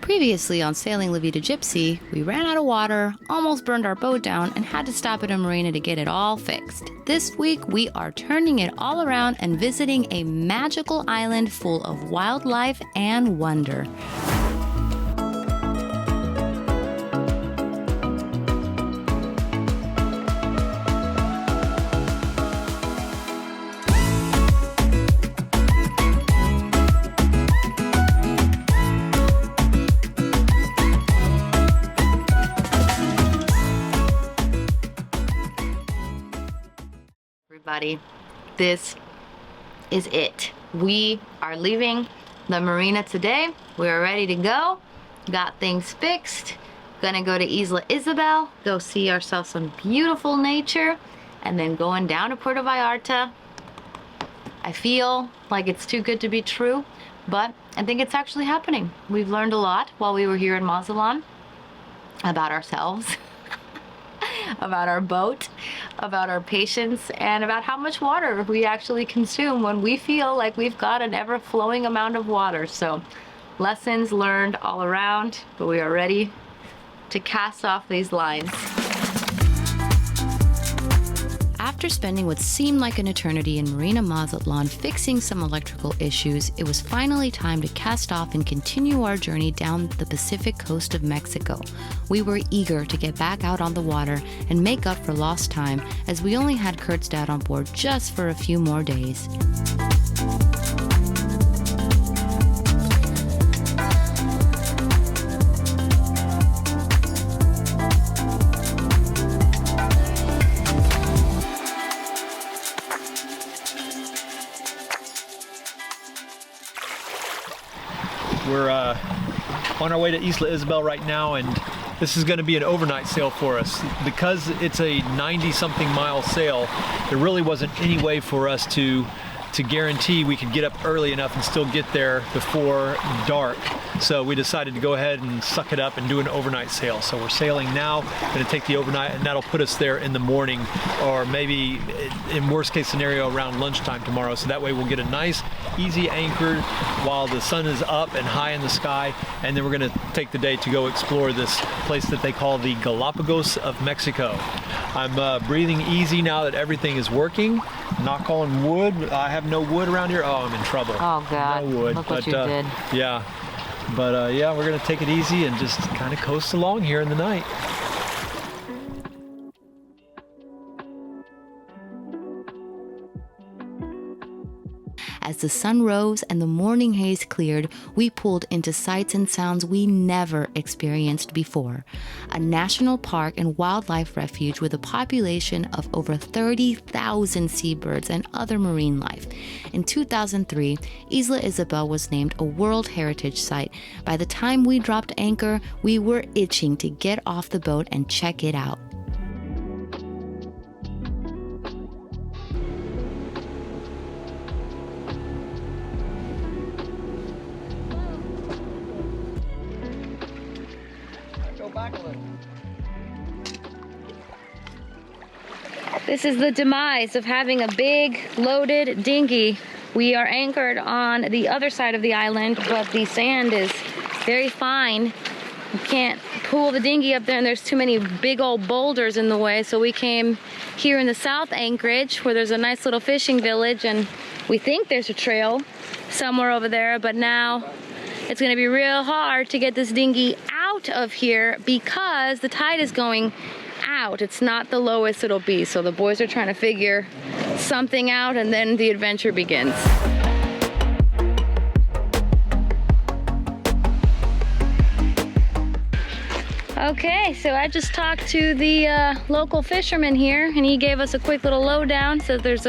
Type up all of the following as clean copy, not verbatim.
Previously on Sailing La Vida Gypsea, we ran out of water, almost burned our boat down, and had to stop at a marina to get it all fixed. This week, we are turning it all around and visiting a magical island full of wildlife and wonder. Everybody, this is it. We are leaving the marina today. We are ready to go. Got things fixed. Gonna go to Isla Isabel, go see ourselves some beautiful nature, and then going down to Puerto Vallarta. I feel like it's too good to be true, but I think it's actually happening. We've learned a lot while we were here in Mazatlan about ourselves. About our boat, about our patience, and about how much water we actually consume when we feel like we've got an ever-flowing amount of water. So, lessons learned all around, but we are ready to cast off these lines. After spending what seemed like an eternity in Marina Mazatlan fixing some electrical issues, it was finally time to cast off and continue our journey down the Pacific coast of Mexico. We were eager to get back out on the water and make up for lost time, as we only had Kurt's dad on board just for a few more days. We're on our way to Isla Isabel right now, and this is going to be an overnight sail for us. Because it's a 90-something mile sail, there really wasn't any way for us to guarantee we could get up early enough and still get there before dark. So we decided to go ahead and suck it up and do an overnight sail. So we're sailing now, going to take the overnight, and that'll put us there in the morning, or maybe in worst case scenario around lunchtime tomorrow. So that way we'll get a nice easy anchor while the sun is up and high in the sky, and then we're going to take the day to go explore this place that they call the Galapagos of Mexico. I'm breathing easy now that everything is working. Knock on wood. I have no wood around here. Oh, I'm in trouble. Oh God, no wood. Look what you did. Yeah, but yeah, we're gonna take it easy and just kind of coast along here in the night. As the sun rose and the morning haze cleared, we pulled into sights and sounds we never experienced before. A national park and wildlife refuge with a population of over 30,000 seabirds and other marine life. In 2003, Isla Isabel was named a World Heritage Site. By the time we dropped anchor, we were itching to get off the boat and check it out. This is the demise of having a big loaded dinghy. We are anchored on the other side of the island, but the sand is very fine. You can't pull the dinghy up there, and there's too many big old boulders in the way, so we came here in the South Anchorage, where there's a nice little fishing village, and we think there's a trail somewhere over there, but now it's gonna be real hard to get this dinghy out of here because the tide is going out. It's not the lowest it'll be, so the boys are trying to figure something out, and then the adventure begins. Okay, so I just talked to the local fisherman here, and he gave us a quick little lowdown. So there's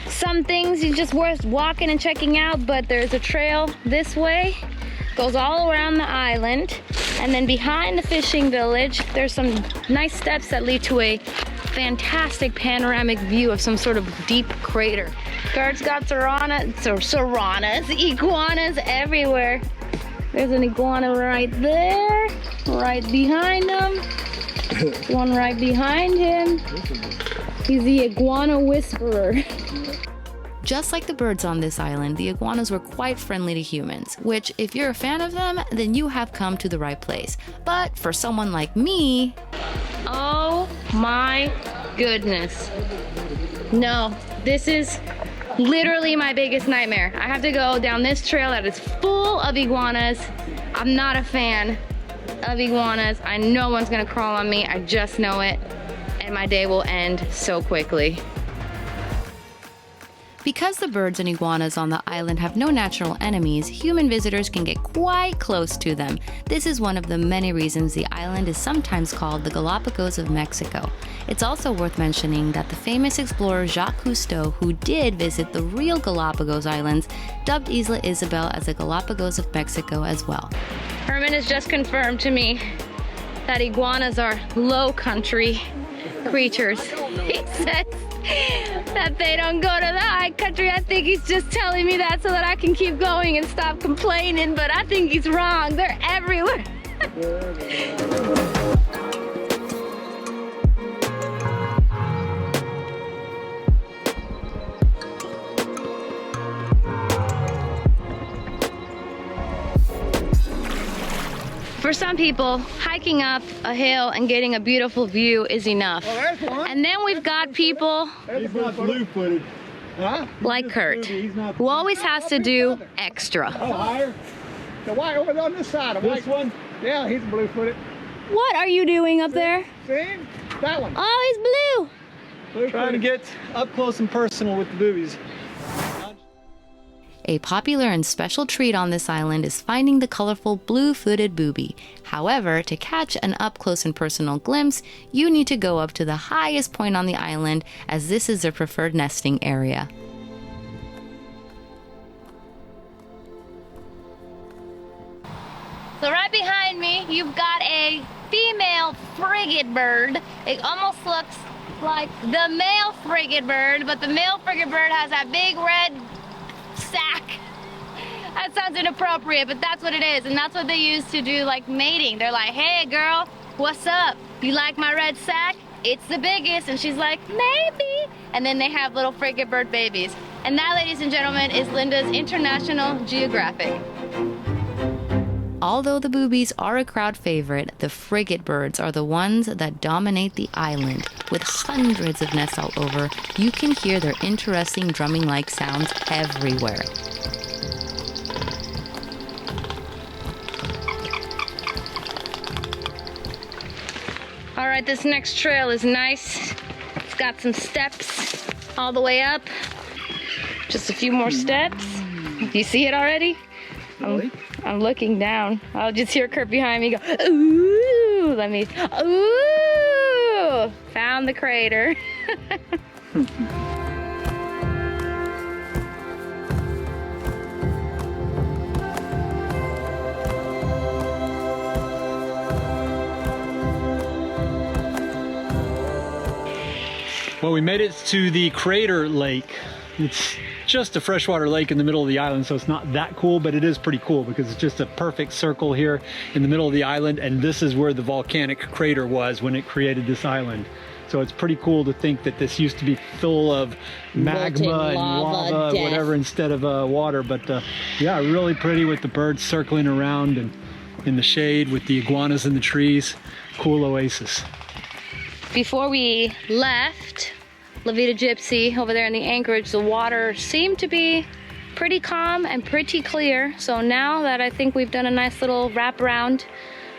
some things just worth walking and checking out, but there's a trail this way, goes all around the island, and then behind the fishing village there's some nice steps that lead to a fantastic panoramic view of some sort of deep crater. Kurt's got iguanas everywhere. There's an iguana right there, right behind him. One right behind him. He's the iguana whisperer. Just like the birds on this island, the iguanas were quite friendly to humans, which, if you're a fan of them, then you have come to the right place. But for someone like me... Oh my goodness. No, this is literally my biggest nightmare. I have to go down this trail that is full of iguanas. I'm not a fan of iguanas. I know one's gonna crawl on me, I just know it. And my day will end so quickly. Because the birds and iguanas on the island have no natural enemies, human visitors can get quite close to them. This is one of the many reasons the island is sometimes called the Galapagos of Mexico. It's also worth mentioning that the famous explorer Jacques Cousteau, who did visit the real Galapagos Islands, dubbed Isla Isabel as the Galapagos of Mexico as well. Herman has just confirmed to me that iguanas are low country creatures. He says that they don't go to the high country. I think he's just telling me that so that I can keep going and stop complaining, but I think he's wrong. They're everywhere. For some people, hiking up a hill and getting a beautiful view is enough. Oh, there's one. And then we've got people He's not blue-footed. Huh? like Kurt, who always has to do extra. Oh, higher. The white over on this side. The white one? Yeah, he's blue-footed. What are you doing up there? See? That one. Oh, he's blue. Trying to get up close and personal with the boobies. A popular and special treat on this island is finding the colorful blue-footed boobie. However, to catch an up-close and personal glimpse, you need to go up to the highest point on the island, as this is their preferred nesting area. So right behind me, you've got a female frigate bird. It almost looks like the male frigate bird, but the male frigate bird has that big red sack. That sounds inappropriate, but that's what it is, and that's what they use to do like mating. They're like, hey girl, what's up? You like my red sack? It's the biggest. And she's like, maybe. And then they have little frigate bird babies. And that, ladies and gentlemen, is Linda's International Geographic. Although the boobies are a crowd favorite, the frigate birds are the ones that dominate the island. With hundreds of nests all over, you can hear their interesting drumming-like sounds everywhere. All right, this next trail is nice. It's got some steps all the way up. Just a few more steps. Do you see it already? I'm looking down. I'll just hear Kurt behind me go, ooh, ooh, found the crater. Well, we made it to the crater lake. It's just a freshwater lake in the middle of the island, so it's not that cool, but it is pretty cool because it's just a perfect circle here in the middle of the island, and this is where the volcanic crater was when it created this island. So it's pretty cool to think that this used to be full of magma and lava, whatever, instead of water. But yeah, really pretty with the birds circling around and in the shade with the iguanas in the trees. Cool oasis. Before we left La Vida Gypsea over there in the Anchorage, the water seemed to be pretty calm and pretty clear. So now that I think we've done a nice little wrap around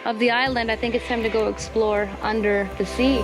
of the island, I think it's time to go explore under the sea.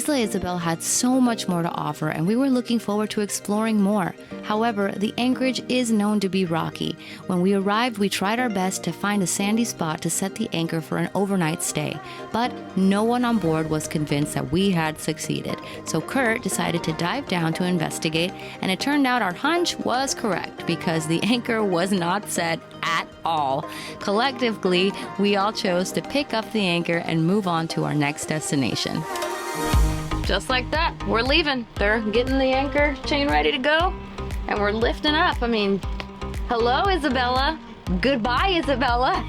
Isla Isabel had so much more to offer, and we were looking forward to exploring more. However, the Anchorage is known to be rocky. When we arrived, we tried our best to find a sandy spot to set the anchor for an overnight stay, but no one on board was convinced that we had succeeded. So Kurt decided to dive down to investigate, and it turned out our hunch was correct because the anchor was not set at all. Collectively, we all chose to pick up the anchor and move on to our next destination. Just like that, we're leaving. They're getting the anchor chain ready to go, and we're lifting up. I mean, hello, Isabella. Goodbye, Isabella.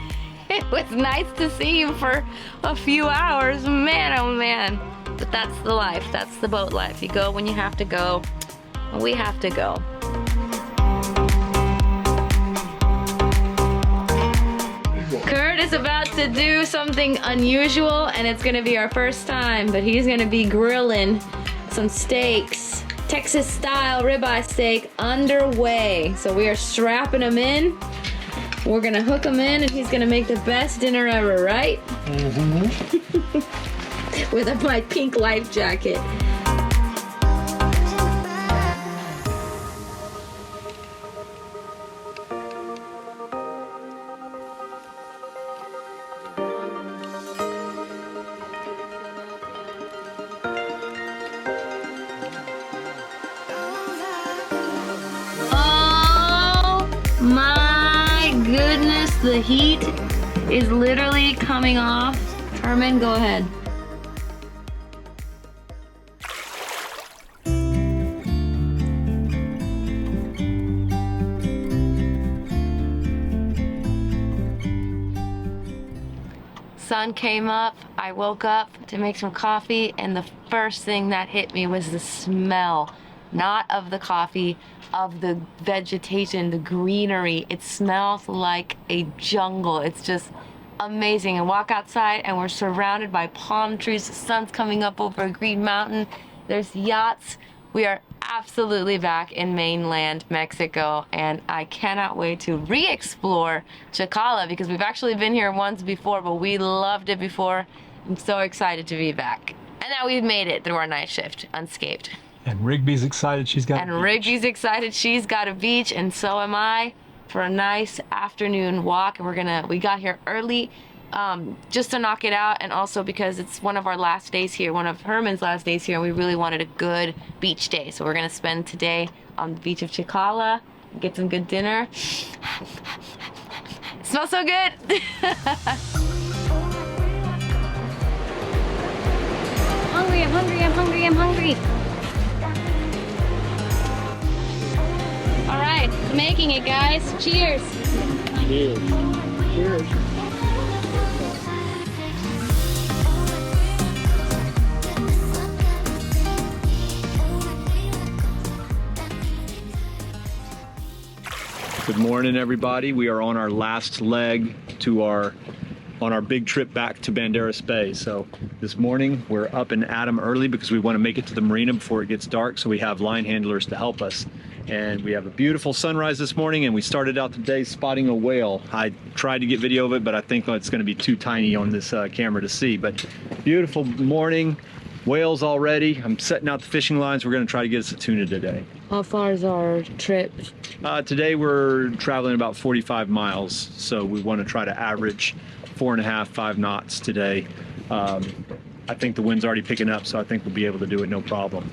It was nice to see you for a few hours. Man, oh man. But that's the life. That's the boat life. You go when you have to go. We have to go. Kurt is about to do something unusual, and it's gonna be our first time, but he's gonna be grilling some steaks. Texas style ribeye steak underway. So we are strapping him in. We're gonna hook him in, and he's gonna make the best dinner ever, right? Mm-hmm. With my pink life jacket. My goodness, the heat is literally coming off. Herman, go ahead. Sun came up, I woke up to make some coffee, and the first thing that hit me was the smell. Not of the coffee, of the vegetation, the greenery. It smells like a jungle. It's just amazing. And walk outside and we're surrounded by palm trees. The sun's coming up over a green mountain. There's yachts. We are absolutely back in mainland Mexico, and I cannot wait to re-explore Chicala because we've actually been here once before, but we loved it before. I'm so excited to be back. And now we've made it through our night shift unscathed. And Rigby's excited she's got a beach. Rigby's excited she's got a beach, and so am I, for a nice afternoon walk. And we got here early just to knock it out, and also because it's one of our last days here, one of Herman's last days here, and we really wanted a good beach day. So we're gonna spend today on the beach of Chicala, get some good dinner. It smells so good. Hungry, I'm hungry, I'm hungry, I'm hungry. All right, making it, guys. Cheers. Cheers. Cheers. Good morning, everybody. We are on our last leg to on our big trip back to Banderas Bay. So this morning we're up and at 'em early because we want to make it to the marina before it gets dark, so we have line handlers to help us. And we have a beautiful sunrise this morning, and we started out the day spotting a whale. I tried to get video of it, but I think it's going to be too tiny on this camera to see. But beautiful morning, whales already. I'm setting out the fishing lines. We're going to try to get us a tuna today. How far is our trip? Today we're traveling about 45 miles, so we want to try to average 4.5, 5 knots today. I think the wind's already picking up, so I think we'll be able to do it no problem.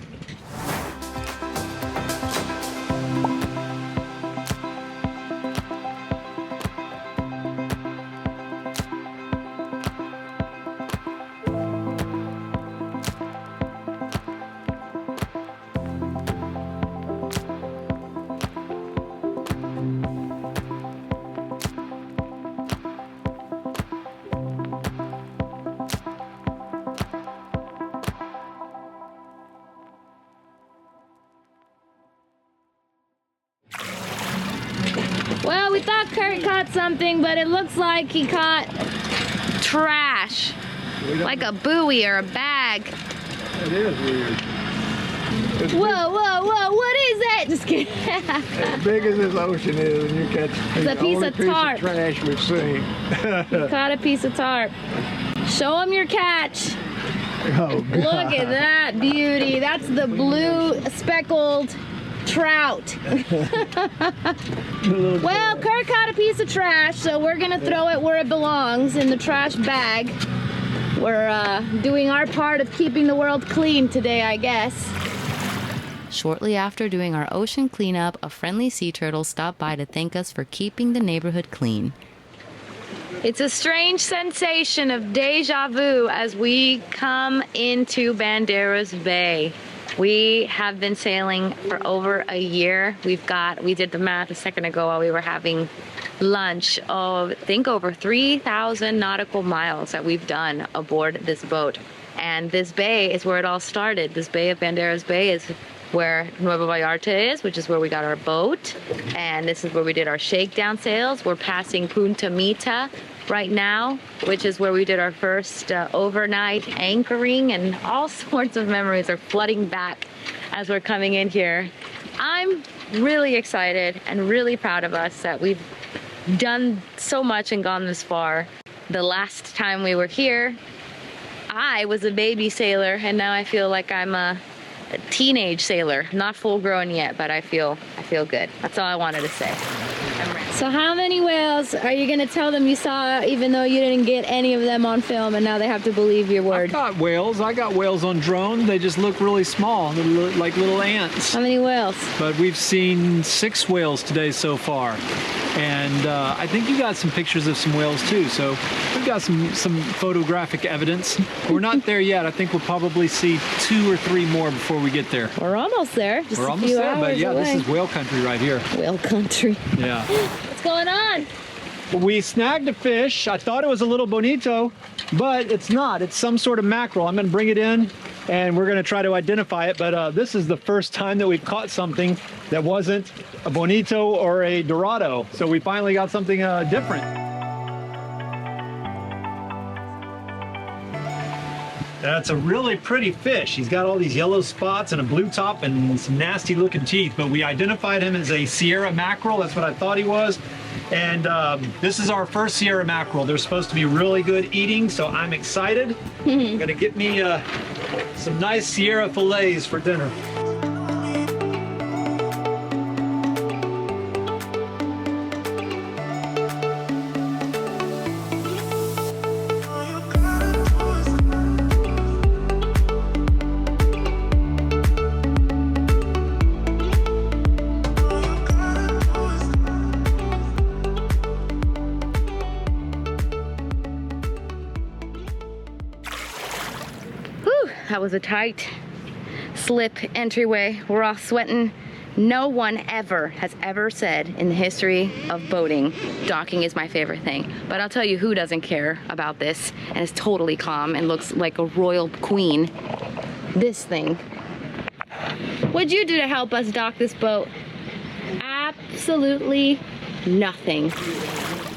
Well, we thought Kurt caught something, but it looks like he caught trash. Like a buoy or a bag. It is weird. It's Whoa, whoa, whoa, what is that? Just kidding. as big as this ocean is, and you catch It's a the piece only of piece tarp. of trash we've seen. He caught a piece of tarp. Show him your catch. Oh, God. Look at that beauty. That's the blue speckled trout. Well, Kirk caught a piece of trash, so we're gonna throw it where it belongs, in the trash bag. We're doing our part of keeping the world clean today, I guess. Shortly after doing our ocean cleanup, a friendly sea turtle stopped by to thank us for keeping the neighborhood clean. It's a strange sensation of deja vu as we come into Banderas Bay. We have been sailing for over a year. We did the math a second ago while we were having lunch of, I think, over 3,000 nautical miles that we've done aboard this boat. And this bay is where it all started. This bay of Banderas Bay is where Nueva Vallarta is, which is where we got our boat. And this is where we did our shakedown sails. We're passing Punta Mita right now, which is where we did our first overnight anchoring, and all sorts of memories are flooding back as we're coming in here. I'm really excited and really proud of us that we've done so much and gone this far. The last time we were here, I was a baby sailor, and now I feel like I'm a teenage sailor. Not full grown yet, but I feel good. That's all I wanted to say. So how many whales are you gonna tell them you saw, even though you didn't get any of them on film, and now they have to believe your word? I got whales on drone. They just look really small. They look like little ants. How many whales? But we've seen 6 whales today so far. And I think you got some pictures of some whales too. So we've got some photographic evidence. We're not there yet. I think we'll probably see 2 or 3 more before we get there. We're almost there. Just We're a almost few there, but hours yeah, away. this is whale country right here. Whale country. Yeah. What's going on? We snagged a fish. I thought it was a little bonito, but it's not. It's some sort of mackerel. I'm gonna bring it in and we're gonna try to identify it, but this is the first time that we've caught something that wasn't a bonito or a dorado. So we finally got something different. That's a really pretty fish. He's got all these yellow spots and a blue top and some nasty looking teeth, but we identified him as a Sierra mackerel. That's what I thought he was. And this is our first Sierra mackerel. They're supposed to be really good eating, so I'm excited. I'm gonna get me some nice Sierra fillets for dinner. That was a tight slip entryway. We're all sweating. No one has ever said in the history of boating, docking is my favorite thing. But I'll tell you who doesn't care about this and is totally calm and looks like a royal queen. This thing. What'd you do to help us dock this boat? Absolutely nothing.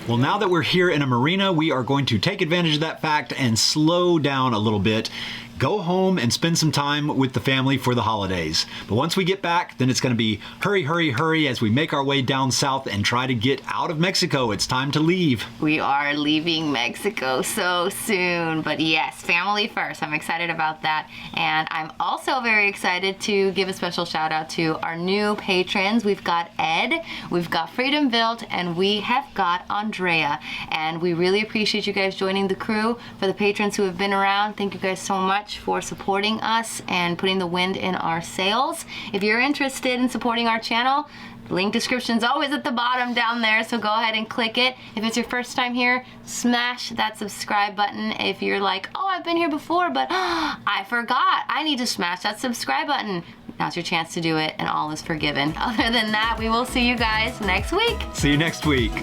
Well, now that we're here in a marina, we are going to take advantage of that fact and slow down a little bit. Go home and spend some time with the family for the holidays. But once we get back, then it's going to be hurry, hurry, hurry as we make our way down south and try to get out of Mexico. It's time to leave. We are leaving Mexico so soon, but yes, family first. I'm excited about that. And I'm also very excited to give a special shout out to our new patrons. We've got Ed, we've got Freedom Built, and we have got Andrea. And we really appreciate you guys joining the crew. For the patrons who have been around, thank you guys so much for supporting us and putting the wind in our sails. If you're interested in supporting our channel, link description's always at the bottom down there, so go ahead and click it. If it's your first time here, smash that subscribe button. If you're like, oh, I've been here before, but I forgot, I need to smash that subscribe button. Now's your chance to do it, and all is forgiven. Other than that, we will see you guys next week. See you next week.